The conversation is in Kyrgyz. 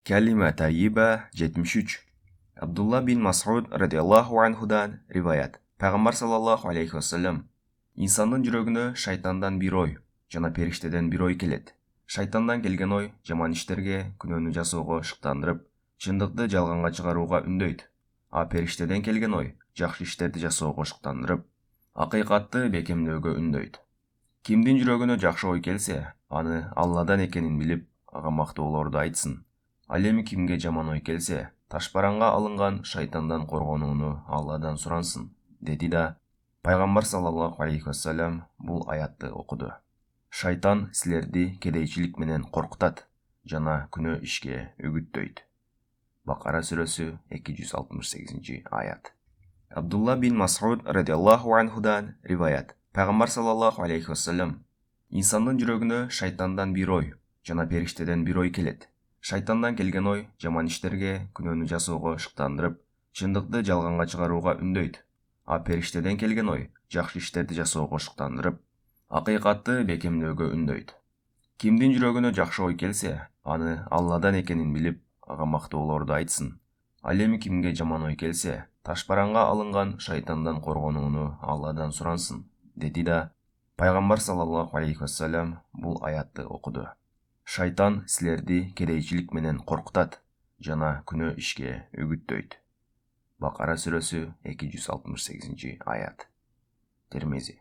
Kelime tayyibe 73. Abdullah bin Mas'ud radiyallahu anhudan rivayet. Peygamber sallallahu aleyhi ve sellem: İnsanın жүрөгүнө шайтандан bir oy, жана периштеден bir oy келет. Шайтандан келген ой жаман иштерге, күнөөнү жасоого шыктандырып, чындыкты жалганга чыгарууга үндөйт. А периштеден келген ой жакшы иштерди жасоого шыктандырып, акыйкатты бекемдөөгө үндөйт. Кимдин жүрөгүнө жакшы ой келсе, аны Алладан экенин билип, ага мактоолорду айтсын. Ал эми кимге жаман ой келсе, ташбаранга алынган шайтандан коргонууну Алладан сурансын, деди да Пайгамбар саллаллаху алейхи вассалам бул аятты окуду. Шайтан силерди кедейчилик менен коркутат жана күнөө ишке үгүттөйт. Бакара сүрөсү 268-аят. Абдулла бин Мас'уд радiyallahu анхудан риваят. Пайгамбар саллаллаху алейхи вассалам: İnsanın жүрөгүнө шайтандан bir oy, жана периштеден bir oy келет. Шайтандан келген ой жаман иштерге, күнөөнү жасоого шыктандырып, чындыкты жалганга чыгарууга үндөйт. А периштеден келген ой жакшы иштерди жасоого шыктандырып, акыйкатты бекемдөөгө үндөйт. Кимдин жүрөгүнө жакшы ой келсе, аны Алладан экенин билип, ага мактоолорду айтсын. Ал эми кимге жаман ой келсе, ташбаранга алынган шайтандан коргонууну Алладан сурансын, деди да Пайгамбар саллаллаху алейхи вассалам бул аятты окуду. Шайтан силерди кедейчилик менен коркутат жана күнөө ишке үгүттөйт. Бакара сүрөсү 268-аят. Термизи.